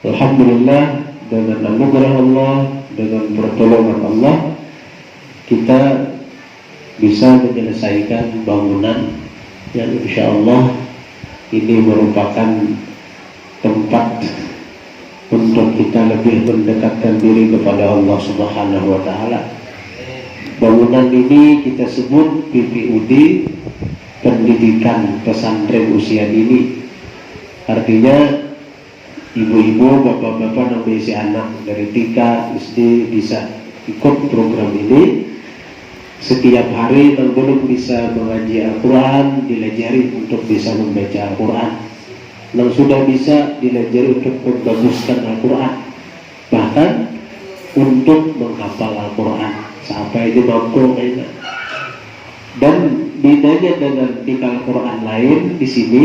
Alhamdulillah, dengan anugerah Allah, dengan pertolongan Allah, kita bisa menyelesaikan bangunan yang insya Allah ini merupakan tempat untuk kita lebih mendekatkan diri kepada Allah Subhanahu wa Ta'ala. Bangunan ini kita sebut PPUD, Pendidikan Pesantren Usia Dini. Artinya ibu-ibu, bapak-bapak yang berisi anak dari TK, SD bisa ikut program ini. Setiap hari yang belum bisa mengaji Al-Quran dilajari untuk bisa membaca Al-Quran. Yang sudah bisa dilajari untuk membaguskan Al-Quran, bahkan untuk menghafal Al-Quran sampai dia mampu kayaknya. Dan bedanya dengan tikal Al-Quran lain di sini,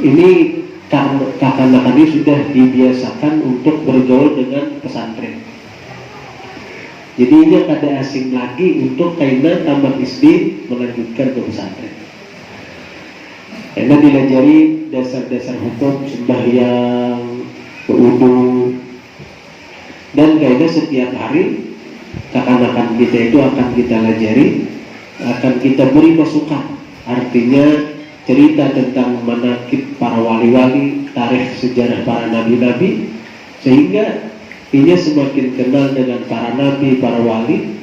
ini kakak-kakak ini sudah dibiasakan untuk bergaul dengan pesantren. Jadi ini ada asing lagi untuk kainan tamat SD melanjutkan ke pesantren. Karena dilajari dasar-dasar hukum sembahyang, berwudu, dan kaidah setiap hari kakak-kakak kita itu akan kita lajari, akan kita beri masukan. Artinya cerita tentang manaqib para wali-wali, tarikh sejarah para nabi-nabi, sehingga ia semakin kenal dengan para nabi, para wali,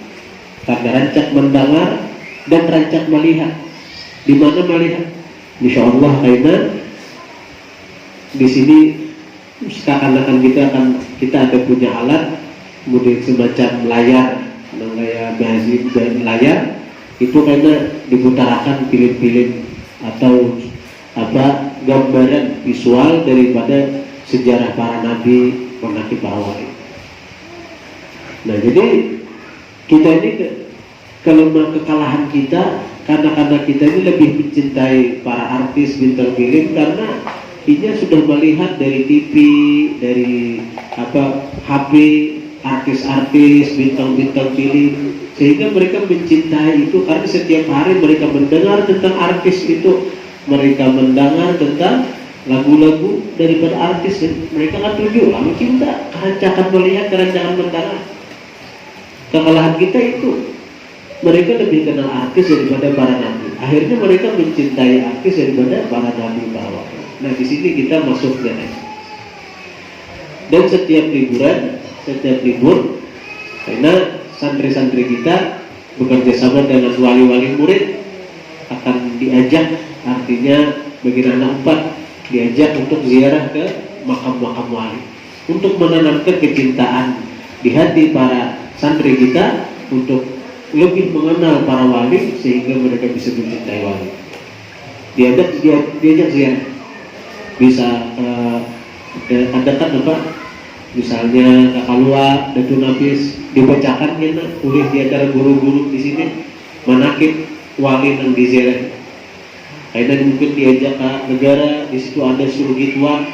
karena rancak mendengar dan rancak melihat. Di mana melihat? Insya Allah karena di sini seakan-akan kita ada punya alat, kemudian semacam layar, kayak bahasa dan layar itu karena diputarakan film-film atau gambaran visual daripada sejarah para nabi, manaqib para wali. Nah, jadi kita ini kalau kekalahan kita karena kita ini lebih mencintai para artis bintang film, karena ini sudah melihat dari TV, dari HP, artis-artis bintang-bintang film, sehingga mereka mencintai itu karena setiap hari mereka mendengar tentang artis itu, mereka mendengar tentang lagu-lagu daripada artis, dan mereka kan tuju lalu cinta, kerancakan melihat, kerancakan mendengar. Kekalahan kita itu mereka lebih kenal artis daripada para nabi. Akhirnya mereka mencintai artis daripada para nabi, para wali. Nah, di sini kita masuk ke next. Dan setiap libur, karena santri-santri kita bekerja sama dengan wali-wali murid akan diajak, artinya bagi anak 4 diajak untuk ziarah ke makam-makam wali, untuk menanamkan kecintaan di hati para santri kita untuk lebih mengenal para wali sehingga mereka bisa mencintai wali. Diajak ziarah, bisa adakan misalnya kakak luar, Datuk Nafis dibacakan kita kuliah di antara guru-guru di sini manaqib wali yang diziarah. Karena mungkin diajak ke negara, di situ ada surgi tuan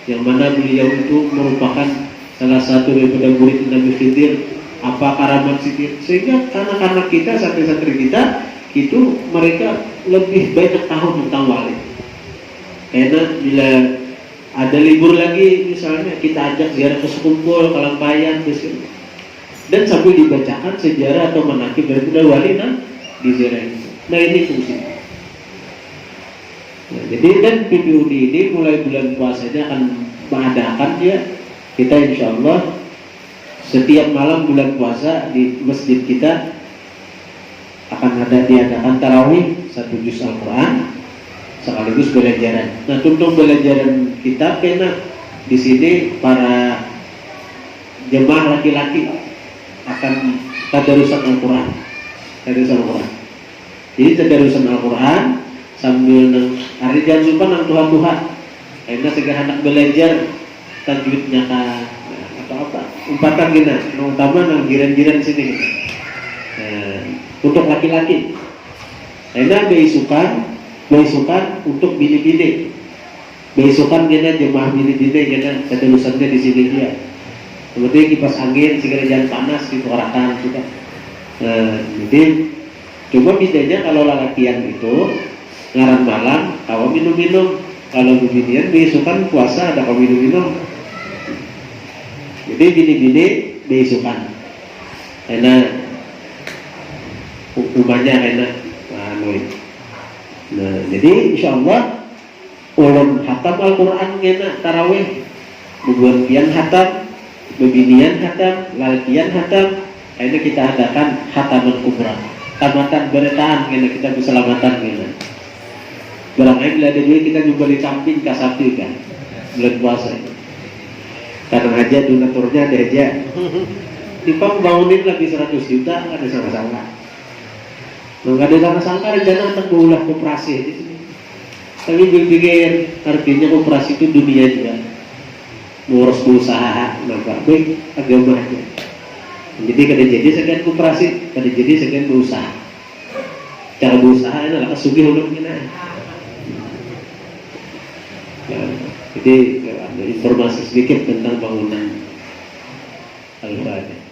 yang mana beliau itu merupakan salah satu daripada murid Nabi Khidir, apa karamat sitir, sehingga karena kita santri-santri kita itu mereka lebih banyak tahu tentang wali. Karena bila ada libur lagi misalnya kita ajak ziarah ke Sekumpul, ke Lampayan, dan sambil dibacakan sejarah atau manaqib daripada wali di ziarah itu. Nah, ini fungsinya. Nah, jadi dan PPUD ini mulai bulan puasanya akan mengadakan kita insya Allah setiap malam bulan puasa di masjid kita akan diadakan tarawih 1 juz Al-Quran sekaligus belajaran. Nah, untuk belajaran kita karena di sini para jemaah laki-laki akan tadarusan Al-Quran. Jadi tadarusan Al-Quran sambil hari jangan lupa nang Tuhan, karena segala anak belajar tajwidnya atau apa umpatan kita, terutama nang jiran-jiran sini kita. Nah, untuk laki-laki, karena beisukan untuk bini-bini, beisukan kita jemaah bini-bini kita tadarusannya di sini dia. Kemudian kipas angin segera jangan panas disuarakan juga. Nah, jadi cuma bedanya kalau lalakian itu ngaran malam, kalau minum-minum Kalau beginian besokan puasa ada kau minum-minum. Jadi bini-bini besokan. Karena hukumannya karena nah, jadi insya Allah ulun hatam Al-Quran kena tarawih, beberpian hatam, bebinian hatam, lalkian hatam. Akhirnya kita adakan hataman kubra, tamatan bertaan kena kita keselamatan kena. Barangkali bila ada duit kita juga beli camping ke Sabtu kan, bulan puasa. Karena aja donaturnya ada aja. Tipang bangunin lagi 100 juta nggak ada sangka-sangka. Nggak ada sangka-sangka rencana akan berulah koperasi di sini. Tapi pikir artinya koperasi itu dunia juga. Ngurus usaha, nampak baik agamanya. Jadi kada jadi sekian koperasi, kada jadi sekian berusaha. Cara berusaha ini adalah kesugih ulun kena. Nah, jadi ada informasi sedikit tentang bangunan Al-Fatihah.